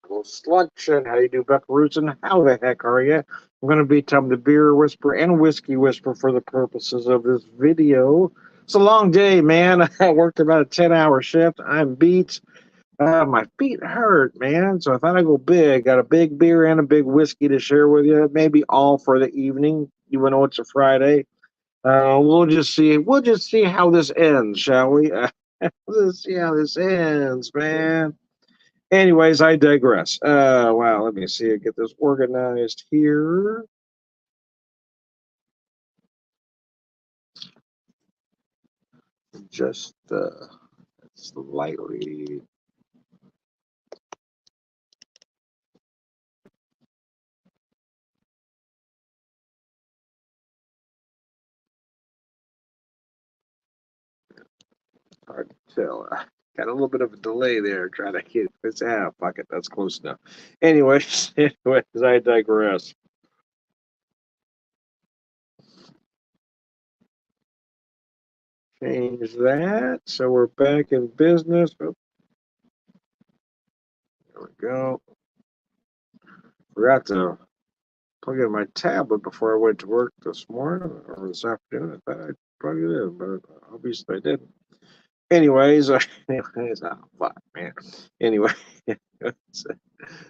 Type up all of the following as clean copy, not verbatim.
Well, Slunction, how you do, Buckaroos, and how the heck are you? I'm going to be Tom the Beer Whisperer and Whiskey Whisperer for the purposes of this video. It's a long day, man. I worked about a 10-hour shift. I'm beat. My feet hurt, man. So I thought I'd go big. Got a big beer and a big whiskey to share with you. Maybe all for the evening, even though it's a Friday. We'll just see. We'll just see how this ends, shall we? Let's see how this ends, man. Anyways, I digress. Wow, let me see. Get this organized here. Just slightly. Hard to tell. Got a little bit of a delay there trying to get this out. Fuck it, that's close enough. Anyways, I digress. Change that. So we're back in business. Oh, there we go. Forgot to plug in my tablet before I went to work this morning or this afternoon. I thought I'd plug it in, but obviously I didn't. Anyways, oh, fuck, man. Anyway,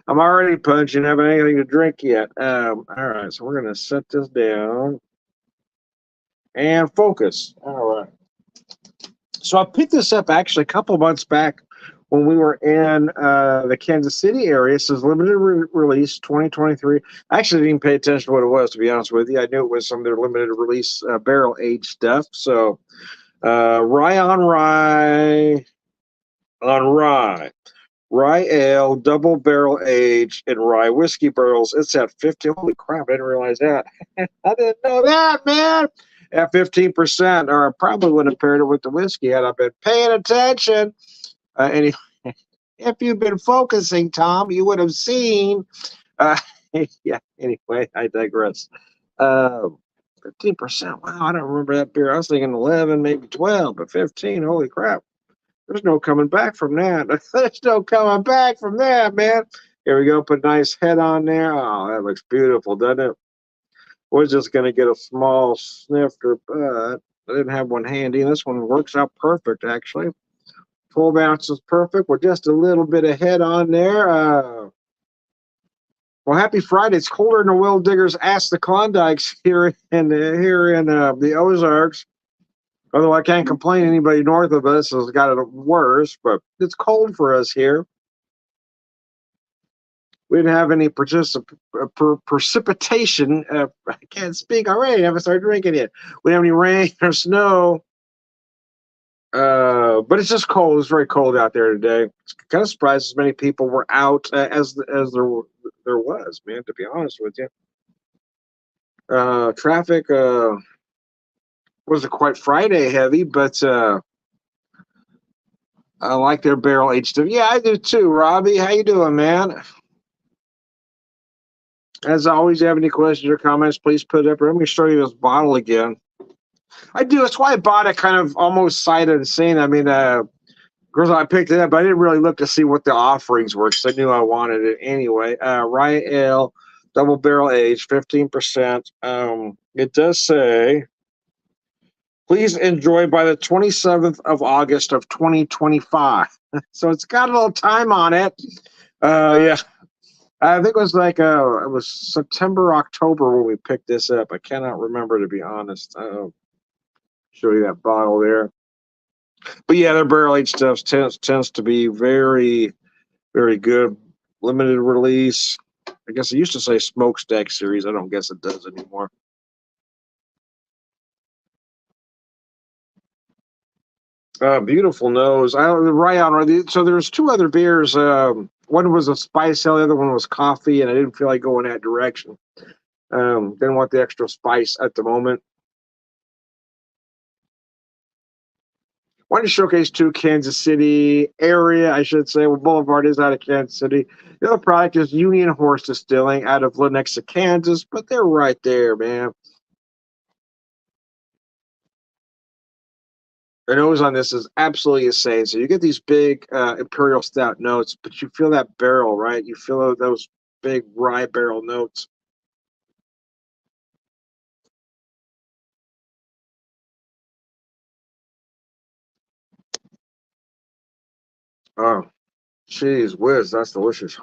I'm already punching, haven't anything to drink yet. All right, so we're gonna set this down and focus. All right. So I picked this up actually a couple months back when we were in the Kansas City area. This is limited release 2023. I actually didn't even pay attention to what it was, to be honest with you. I knew it was some of their limited release barrel aged stuff. So rye on rye on rye. Rye ale, double barrel aged in rye whiskey barrels. It's at 50. Holy crap, I didn't realize that. I didn't know that, man. At 15%, or I probably would have paired it with the whiskey had I been paying attention. Anyway, if you've been focusing, Tom, you would have seen. Uh, yeah, anyway, I digress. 15%. Wow, I don't remember that beer. I was thinking 11, maybe 12, but 15. Holy crap. There's no coming back from that. There's no coming back from that, man. Here we go. Put a nice head on there. Oh, that looks beautiful, doesn't it? Was just going to get a small snifter, but I didn't have one handy. This one works out perfect, actually. 12 ounces perfect with just a little bit of head on there. Well, happy Friday. It's colder than the Will Diggers ass the Klondikes here in the Ozarks. Although I can't complain, anybody north of us has got it worse, but it's cold for us here. We didn't have any precipitation. I can't speak already. I haven't started drinking yet. We didn't have any rain or snow. But it's just cold. It's very cold out there today. It's kind of surprised as many people were out as there was, man, to be honest with you. Traffic wasn't quite Friday heavy, but I like their barrel aged stuff. Yeah, I do too, Robbie. How you doing, man? As always, you have any questions or comments, please put it up. Let me show you this bottle again. I do. That's why I bought it kind of almost sight unseen. I mean, girls, I picked it up, but I didn't really look to see what the offerings were because I knew I wanted it anyway. Rye ale, double barrel aged, 15%. It does say, please enjoy by the 27th of August of 2025. So it's got a little time on it. Yeah. I think it was like it was September, October when we picked this up. I cannot remember, to be honest. Show you that bottle there. But yeah, their barrel aged stuff tends to be very, very good. Limited release. I guess it used to say smokestack series. I don't guess it does anymore. Beautiful nose. Right on. So there's two other beers. One was a spice ale, the other one was coffee, and I didn't feel like going that direction. Didn't want the extra spice at the moment. Wanted to showcase two Kansas City area, I should say. Well, Boulevard is out of Kansas City. The other product is Union Horse Distilling out of Lenexa, Kansas, but they're right there, man. The nose on this is absolutely insane. So you get these big imperial stout notes, but you feel that barrel, right? You feel those big rye barrel notes. Oh, jeez whiz, that's delicious.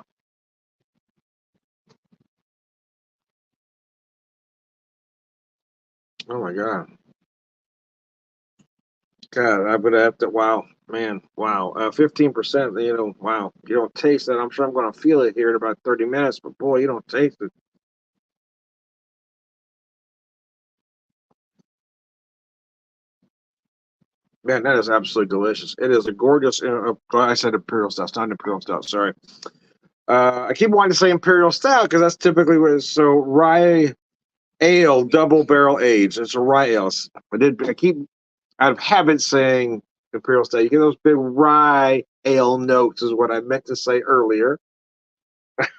Oh my god. God, I'm gonna have to. Wow, man, wow. 15%. You know, wow. You don't taste that. I'm sure I'm gonna feel it here in about 30 minutes. But boy, you don't taste it. Man, that is absolutely delicious. It is a gorgeous. I said imperial stout. It's not imperial stout. Sorry. I keep wanting to say imperial stout because that's typically what it's so rye ale, double barrel aged. It's a rye ale. I keep out of habit saying imperial stout. You get those big rye ale notes, is what I meant to say earlier.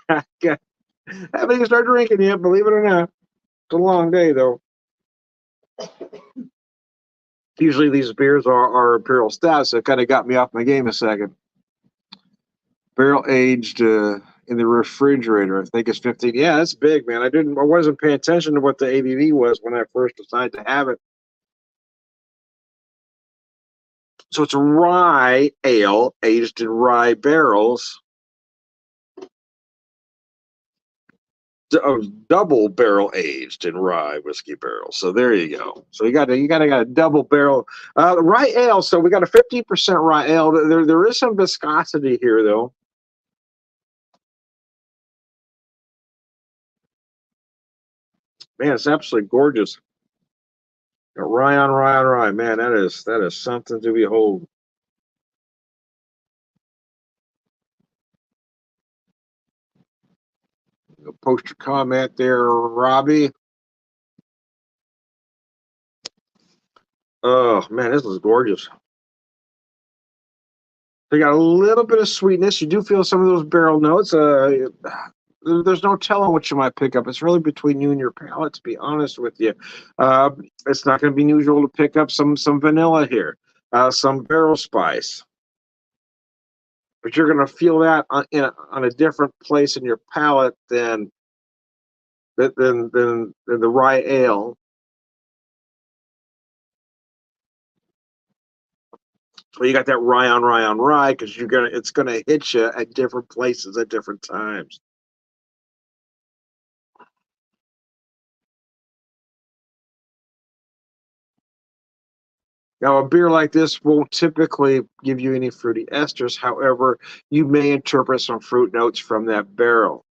I haven't even started drinking yet, believe it or not. It's a long day though. Usually these beers are imperial stouts, so it kind of got me off my game a second. Barrel aged in the refrigerator. I think it's 15. Yeah, that's big, man. I wasn't paying attention to what the ABV was when I first decided to have it. So it's a rye ale aged in rye barrels, double barrel aged in rye whiskey barrels. So there you go. So you got a double barrel rye ale. So we got a 15% rye ale. There is some viscosity here though. Man, it's absolutely gorgeous. Rye on rye on rye. Man, that is something to behold. Post your comment there, Robbie. Oh man, this is gorgeous. They got a little bit of sweetness. You do feel some of those barrel notes. There's no telling what you might pick up. It's really between you and your palate, to be honest with you. Uh, it's not going to be unusual to pick up some vanilla here, some barrel spice, but you're going to feel that on a different place in your palate than the rye ale. So you got that rye on rye because it's gonna hit you at different places at different times. Now, a beer like this won't typically give you any fruity esters. However, you may interpret some fruit notes from that barrel.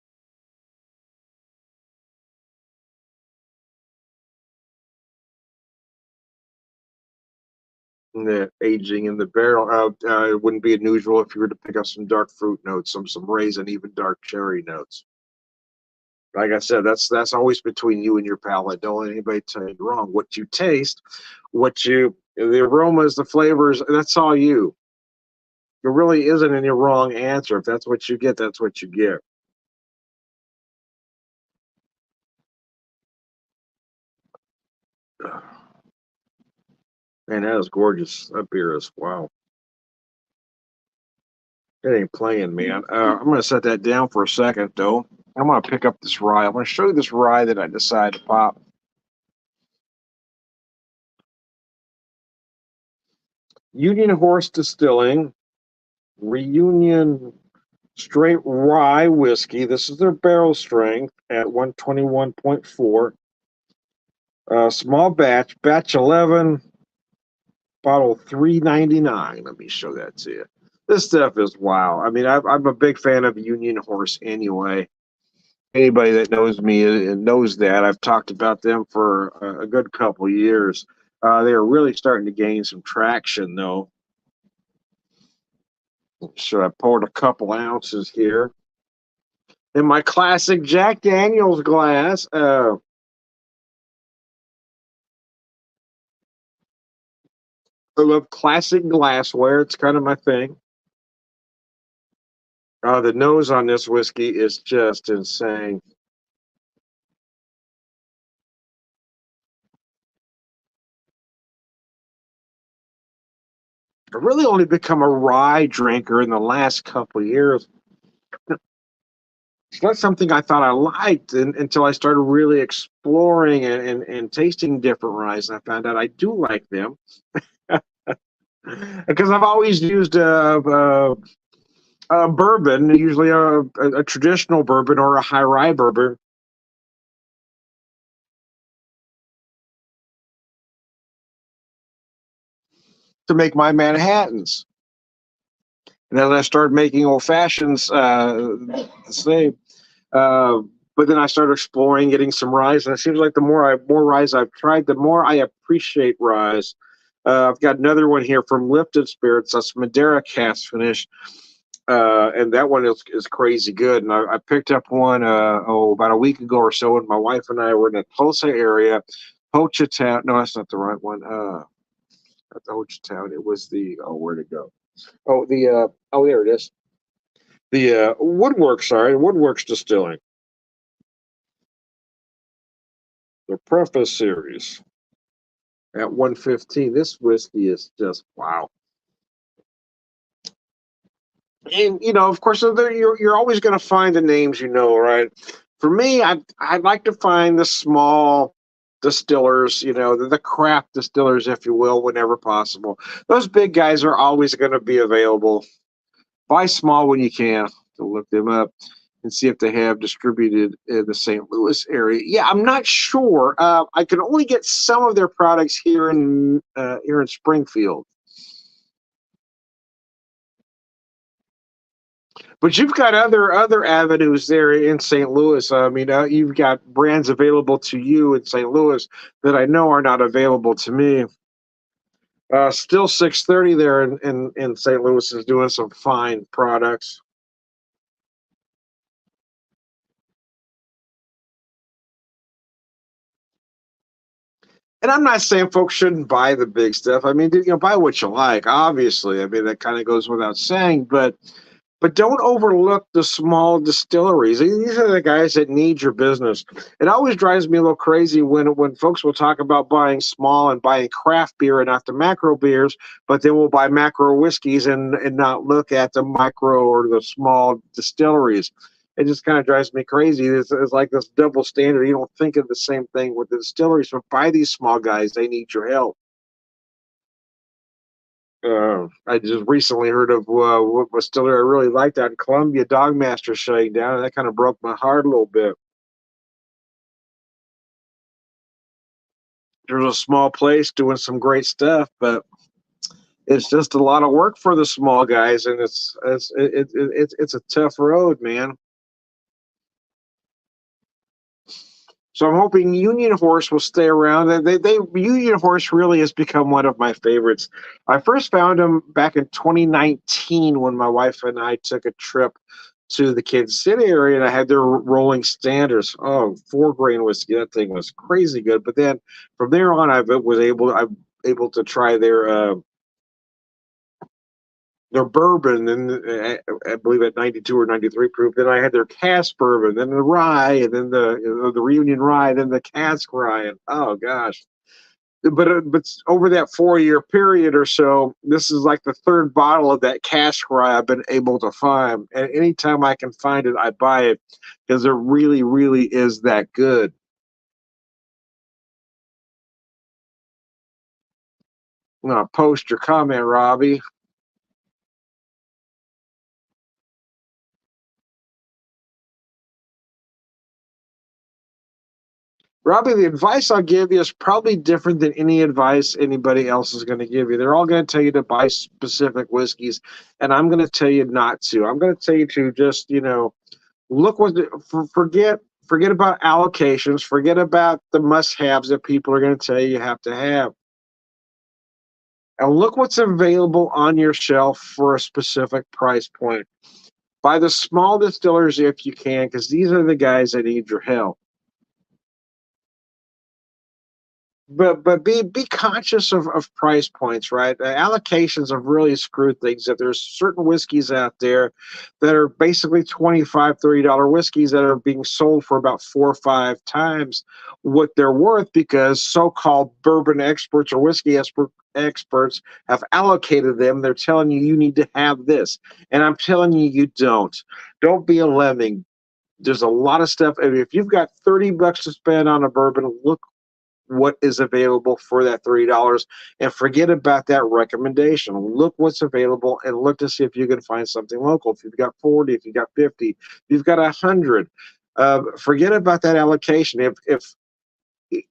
The aging in the barrel it wouldn't be unusual if you were to pick up some dark fruit notes, some raisin, even dark cherry notes. Like I said, that's always between you and your palate. Don't let anybody tell you wrong. What you taste, the aromas, the flavors, that's all you. There really isn't any wrong answer. If that's what you get, that's what you get. Man, that is gorgeous. That beer is wow. It ain't playing, man. I'm gonna set that down for a second, though. I'm gonna pick up this rye. I'm gonna show you this rye that I decided to pop. Union Horse Distilling, Reunion Straight Rye Whiskey. This is their barrel strength at 121.4. Small batch 11, bottle 399. Let me show that to you. This stuff is wow. I mean, I'm a big fan of Union Horse anyway. Anybody that knows me knows that. I've talked about them for a good couple years. They are really starting to gain some traction, though. So I poured a couple ounces here in my classic Jack Daniels glass. I love classic glassware. It's kind of my thing. The nose on this whiskey is just insane. I've really only become a rye drinker in the last couple of years. It's not something I thought I liked until I started really exploring and tasting different ryes. And I found out I do like them because I've always used bourbon, usually a traditional bourbon or a high rye bourbon, to make my Manhattans. And then I started making old fashions the same. Uh, but then I started exploring, getting some ryes, and it seems like the more ryes I've tried, the more I appreciate ryes. I've got another one here from Lifted Spirits. That's Madeira cast finish, and that one is crazy good. And I picked up one about a week ago or so, when my wife and I were in the Tulsa area, Hochatown. No, that's not the right one. Not the Hochatown. It was the where'd it go? There it is. The Woodworks. Sorry, Woodworks Distilling. The Preface series at 115. This whiskey is just wow. And of course, you're always going to find the names, right? For me, I'd like to find the small distillers, the craft distillers, if you will, whenever possible. Those big guys are always going to be available. Buy small when you can to look them up and see if they have distributed in the St. Louis area. Yeah, I'm not sure. I can only get some of their products here in Springfield. But you've got other avenues there in St. Louis. I mean, you've got brands available to you in St. Louis that I know are not available to me. Still 630 there in St. Louis is doing some fine products. And I'm not saying folks shouldn't buy the big stuff. I mean, buy what you like, obviously. I mean, that kind of goes without saying, but don't overlook the small distilleries. These are the guys that need your business. It always drives me a little crazy when folks will talk about buying small and buying craft beer and not the macro beers, but then we'll buy macro whiskeys and not look at the micro or the small distilleries. It just kind of drives me crazy. It's like this double standard. You don't think of the same thing with the distilleries, but buy these small guys. They need your help. I just recently heard of what distillery I really liked out in Columbia, Dogmaster, shutting down, and that kind of broke my heart a little bit. There's a small place doing some great stuff, but it's just a lot of work for the small guys, and it's a tough road, man. So I'm hoping Union Horse will stay around. Union Horse really has become one of my favorites. I first found them back in 2019 when my wife and I took a trip to the Kansas City area, and I had their Rolling Standards. Oh, 4 grain whiskey. That thing was crazy good. But then from there on, I'm able to try their bourbon, and I believe at 92 or 93 proof. Then I had their cask bourbon, then the rye, and then the reunion rye, then the cask rye. And oh gosh. But over that 4 year period or so, this is like the third bottle of that cask rye I've been able to find. And anytime I can find it, I buy it because it really, really is that good. Post your comment, Robbie. Robbie, the advice I'll give you is probably different than any advice anybody else is going to give you. They're all going to tell you to buy specific whiskeys, and I'm going to tell you not to. I'm going to tell you to just, look forget about allocations, forget about the must-haves that people are going to tell you have to have, and look what's available on your shelf for a specific price point. Buy the small distillers if you can, because these are the guys that need your help. But be conscious of price points, right? Allocations have really screwed things. That there's certain whiskeys out there that are basically $25, $30 whiskeys that are being sold for about 4 or 5 times what they're worth, because so-called bourbon experts or whiskey experts have allocated them. They're telling you need to have this, and I'm telling you don't. Don't be a lemming. There's a lot of stuff. If you've got $30 to spend on a bourbon, look what is available for that $30 and forget about that recommendation. Look what's available and look to see if you can find something local. If you've got 40, if you've got 50, if you've got 100, forget about that allocation.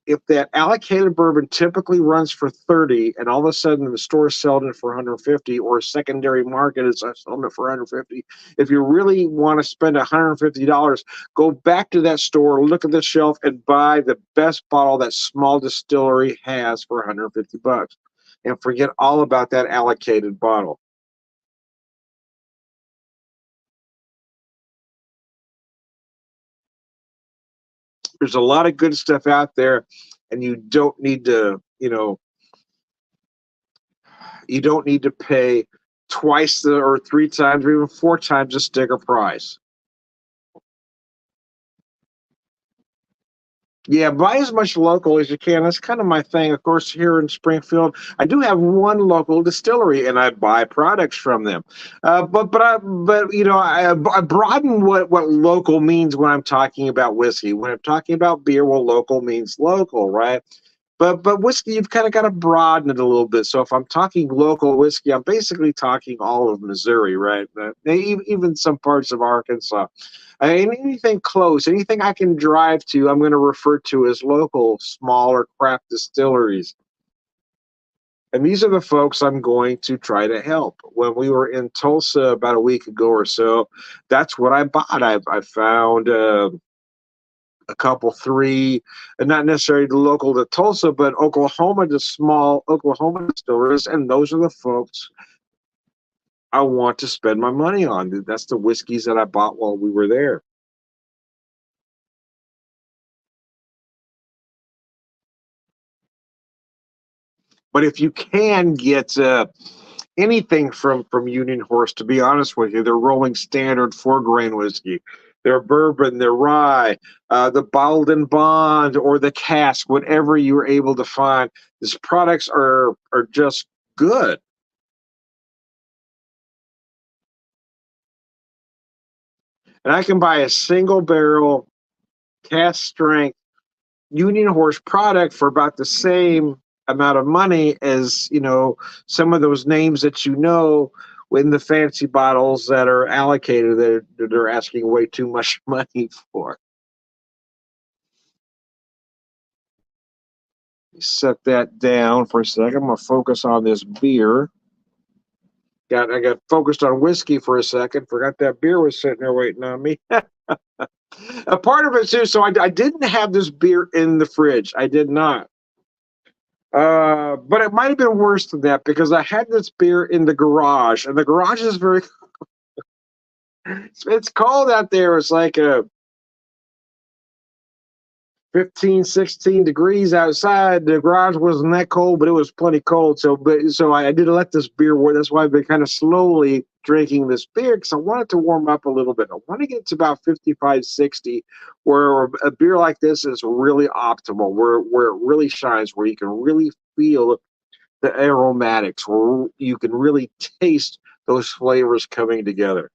If that allocated bourbon typically runs for 30 and all of a sudden the store is selling it for 150 or a secondary market is selling it for 150, if you really want to spend $150, go back to that store, look at the shelf and buy the best bottle that small distillery has for 150 bucks and forget all about that allocated bottle. There's a lot of good stuff out there and you don't need to pay twice the or three times or even four times the sticker price. Yeah, buy as much local as you can. That's kind of my thing. Of course, here in Springfield, I do have one local distillery, and I buy products from them. But I broaden what local means when I'm talking about whiskey. When I'm talking about beer, well, local means local, right? But whiskey, you've kind of got to broaden it a little bit. So if I'm talking local whiskey, I'm basically talking all of Missouri, right? Even some parts of Arkansas. Anything close, anything I can drive to, I'm going to refer to as local, smaller craft distilleries. And these are the folks I'm going to try to help. When we were in Tulsa about a week ago or so, that's what I bought. I found a couple, three, and not necessarily local to Tulsa, but Oklahoma, the small Oklahoma distilleries, and those are the folks I want to spend my money on. That's the whiskeys that I bought while we were there. But if you can get anything from Union Horse, to be honest with you, their Rolling Standard 4 grain whiskey, their bourbon, their rye, the bottled and bond, or the cask, whatever you were able to find, these products are just good. And I can buy a single barrel cast strength Union Horse product for about the same amount of money as some of those names that in the fancy bottles that are allocated that they're asking way too much money for. Set that down for a second. I'm gonna focus on this beer. I got focused on whiskey for a second. Forgot that beer was sitting there waiting on me. A part of it too. So I didn't have this beer in the fridge. I did not. But it might have been worse than that because I had this beer in the garage, and the garage is it's cold out there. It's like a 15, 16 degrees outside. The garage wasn't that cold, but it was plenty cold. So I did let this beer warm. That's why I've been kind of slowly drinking this beer because I want it to warm up a little bit. I want to get to about 55, 60, where a beer like this is really optimal, where it really shines, where you can really feel the aromatics, where you can really taste those flavors coming together.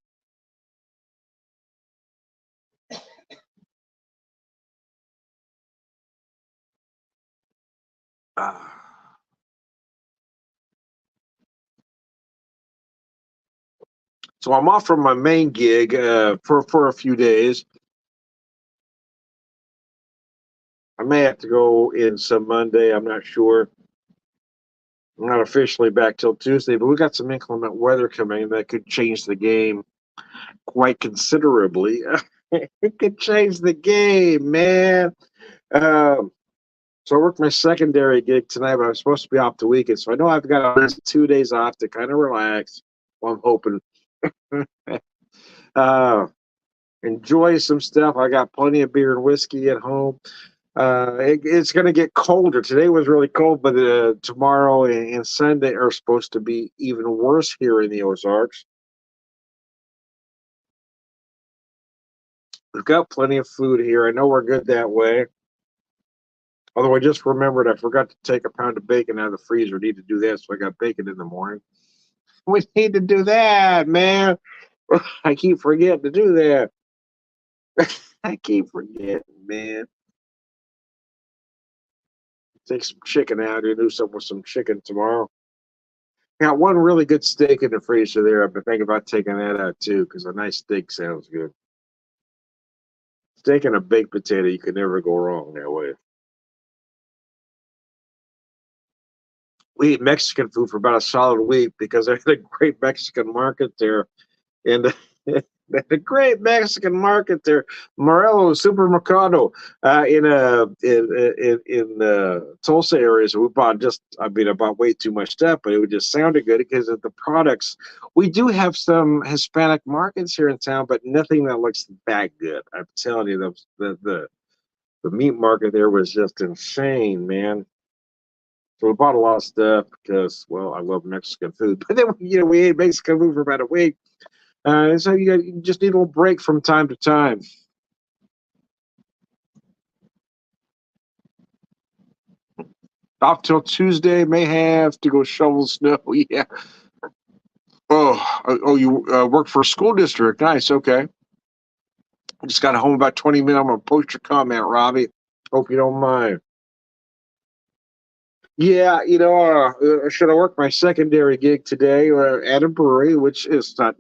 Ah. So I'm off from my main gig for a few days. I may have to go in some Monday. I'm not sure. I'm not officially back till Tuesday, but we got some inclement weather coming that could change the game quite considerably. It could change the game, man. Um, so I worked my secondary gig tonight, but I'm supposed to be off the weekend. So I know I've got at least 2 days off to kind of relax. Well, I'm hoping. uh, enjoy some stuff. I got plenty of beer and whiskey at home. It's going to get colder. Today was really cold, but tomorrow and Sunday are supposed to be even worse here in the Ozarks. We've got plenty of food here. I know we're good that way. Although I just remembered I forgot to take a pound of bacon out of the freezer. Need to do that, so I got bacon in the morning. We need to do that, man. I keep forgetting to do that. I keep forgetting, man. Take some chicken out here, do something with some chicken tomorrow. Got one really good steak in the freezer there. I've been thinking about taking that out too, because a nice steak sounds good. Steak and a baked potato, you can never go wrong that way. We eat Mexican food for about a solid week because there's a great Mexican market there. And the great Mexican market there, Morelos Supermercado, in Tulsa area. So we bought I bought way too much stuff, but it just sounded good because of the products. We do have some Hispanic markets here in town, but nothing that looks that good. I'm telling you, the meat market there was just insane, man. So we bought a lot of stuff because, well, I love Mexican food. But then, we ate Mexican food for about a week. So you just need a little break from time to time. Off till Tuesday, may have to go shovel snow. Yeah. Oh, you work for a school district. Nice. Okay. I just got home about 20 minutes. I'm going to post your comment, Robbie. Hope you don't mind. Yeah, should I work my secondary gig today at a brewery, which is not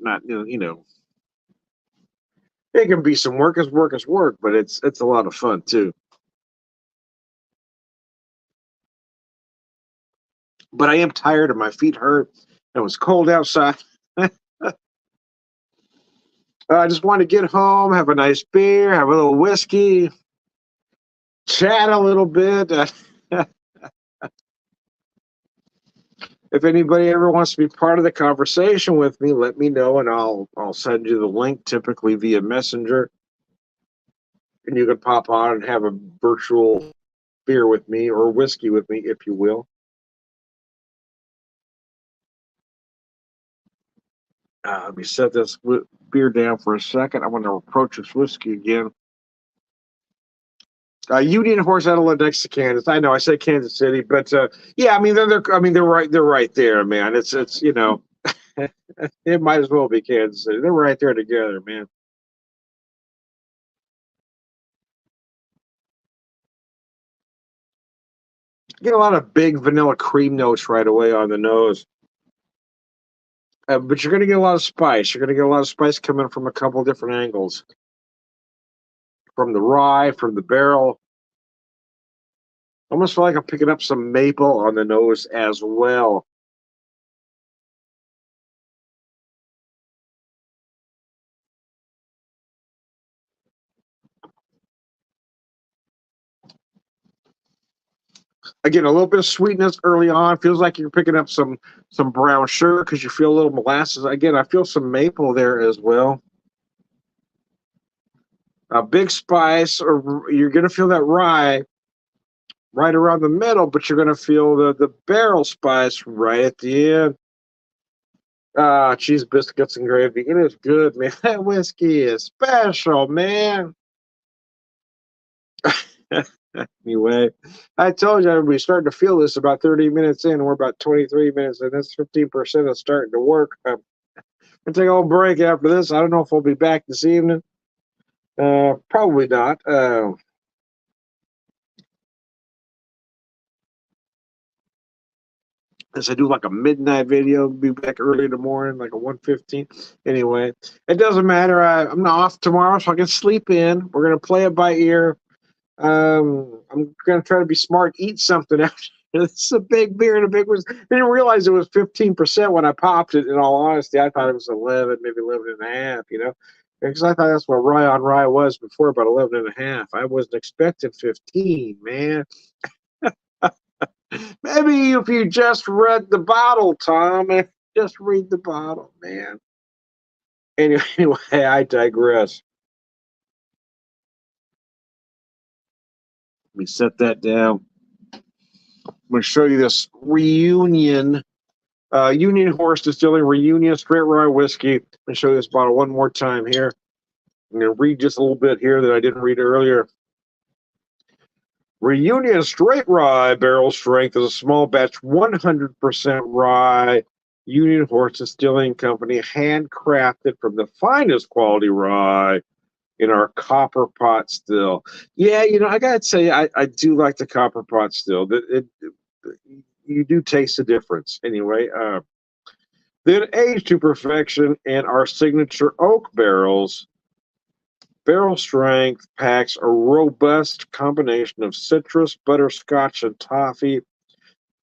it can be some work. Is work, but it's a lot of fun too. But I am tired and my feet hurt. It was cold outside. I just want to get home, have a nice beer, have a little whiskey, chat a little bit. If anybody ever wants to be part of the conversation with me, let me know and I'll send you the link, typically via Messenger, and you can pop on and have a virtual beer with me or whiskey with me, if you will. Let me set this beer down for a second. I want to approach this whiskey again. Union Horse out next to Kansas. I know I said Kansas City, but yeah, I mean they're right there, man. It's it might as well be Kansas City. They're right there together, man. Get a lot of big vanilla cream notes right away on the nose. But you're going to get a lot of spice. You're going to get a lot of spice coming from a couple different angles. From the rye, from the barrel. Almost feel like I'm picking up some maple on the nose as well. Again, a little bit of sweetness early on. Feels like you're picking up some brown sugar because you feel a little molasses. Again, I feel some maple there as well. A big spice, or you're going to feel that rye right around the middle, but you're going to feel the barrel spice right at the end. Cheese biscuits and gravy. It is good, man. That whiskey is special, man. Anyway, I told you we're starting to feel this about 30 minutes in. We're about 23 minutes, and this 15% is starting to work. I'm going to take a little break after this. I don't know if we'll be back this evening. Probably not. As I do like a midnight video, be back early in the morning, like a 1:15. Anyway, it doesn't matter. I'm off tomorrow, so I can sleep in. We're going to play it by ear. I'm gonna try to be smart, eat something after. It's a big beer and a big one. I didn't realize it was 15% when I popped it. In all honesty, I thought it was 11, maybe 11 and a half. Because I thought that's what rye on rye was before, about 11 and a half. I wasn't expecting 15, man. Maybe if you just read the bottle, Tom, just read the bottle, man. Anyway, I digress. Let me set that down. I'm going to show you this Reunion, Union Horse Distilling Reunion Straight Rye Whiskey. I'm going to show you this bottle one more time here. I'm going to read just a little bit here that I didn't read earlier. Reunion Straight Rye Barrel Strength is a small batch 100% rye Union Horse Distilling Company, handcrafted from the finest quality rye in our copper pot still. Yeah, I gotta say, I do like the copper pot still. You do taste the difference anyway. Then aged to perfection in our signature oak barrels. Barrel strength packs a robust combination of citrus, butterscotch, and toffee,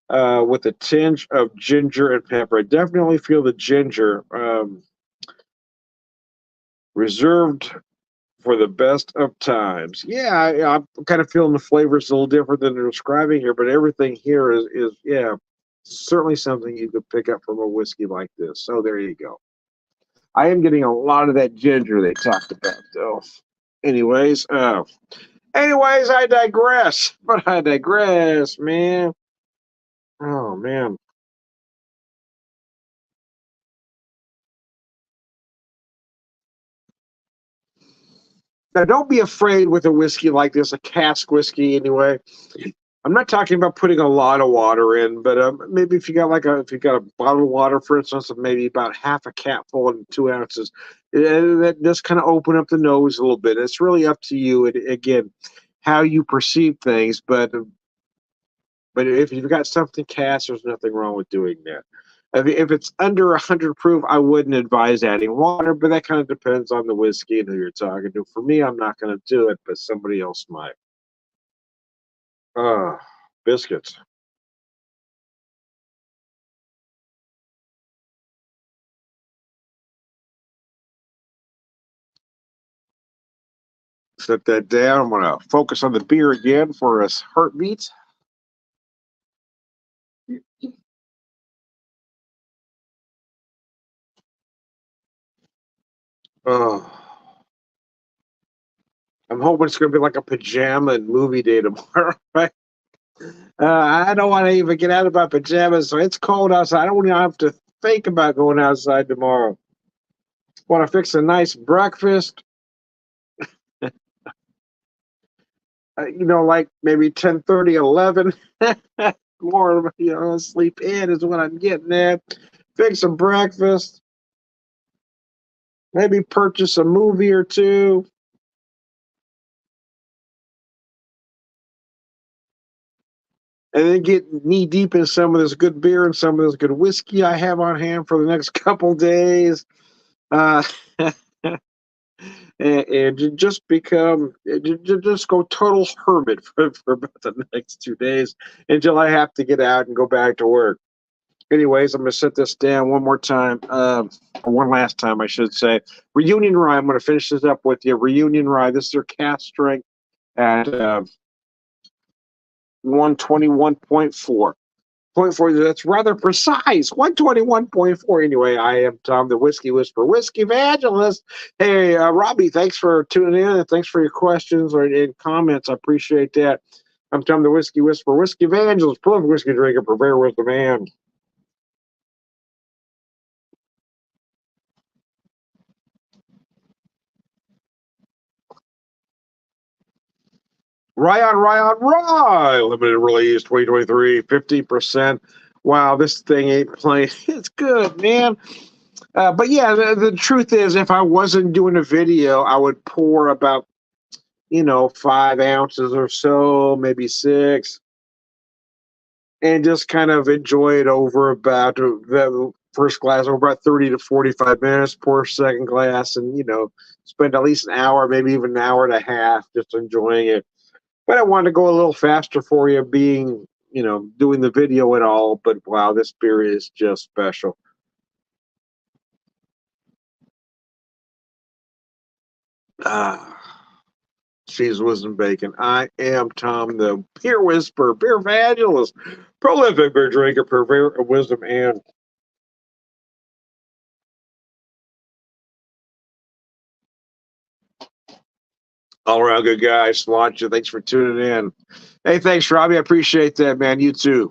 with a tinge of ginger and pepper. I definitely feel the ginger. Reserved for the best of times. Yeah, I'm kind of feeling the flavors a little different than they're describing here, but everything here is yeah, certainly something you could pick up from a whiskey like this. So there you go. I am getting a lot of that ginger they talked about, though. Anyways, I digress. But I digress, man. Oh man. Now don't be afraid with a whiskey like this, a cask whiskey anyway. I'm not talking about putting a lot of water in, but maybe if you got a bottle of water, for instance, of maybe about half a capful and 2 ounces, that does kind of open up the nose a little bit. It's really up to you, and again, how you perceive things. But if you've got something cast, there's nothing wrong with doing that. If it's under 100 proof, I wouldn't advise adding water, but that kind of depends on the whiskey and who you're talking to. For me, I'm not going to do it, but somebody else might. Ah, biscuits. Set that down. I'm going to focus on the beer again for us heartbeats. Oh, I'm hoping it's going to be like a pajama and movie day tomorrow, right? I don't want to even get out of my pajamas, so it's cold outside. I don't even have to think about going outside tomorrow. Want to fix a nice breakfast, like maybe 10:30, 11. More, sleep in is what I'm getting at. Fix a breakfast, maybe purchase a movie or two. And then get knee deep in some of this good beer and some of this good whiskey I have on hand for the next couple days. Uh, and just just go total hermit for about the next 2 days until I have to get out and go back to work. Anyways, I'm going to set this down one more time, or one last time, I should say. Reunion Rye. I'm going to finish this up with you. Reunion Rye. This is their cast strength at 121.4. Point four. That's rather precise. 121.4. Anyway, I am Tom, the Whiskey Whisperer, Whiskey Evangelist. Hey, Robbie, thanks for tuning in and thanks for your questions and comments. I appreciate that. I'm Tom, the Whiskey Whisperer, Whiskey Evangelist, prolific whiskey drinker, prepare with the man. Rye. Limited release 2023, 50%. Wow, this thing ain't playing. It's good, man. But yeah, the truth is, if I wasn't doing a video, I would pour about 5 ounces or so, maybe six, and just kind of enjoy it over about the first glass over about 30 to 45 minutes, pour second glass, and spend at least an hour, maybe even an hour and a half just enjoying it. But I wanted to go a little faster for you, being doing the video and all. But wow, this beer is just special. Ah, cheese, whiz, and bacon. I am Tom, the beer whisperer, beer evangelist, prolific beer drinker, purveyor of wisdom and all around good guy. Sláinte. Thanks for tuning in. Hey, thanks, Robbie. I appreciate that, man. You too.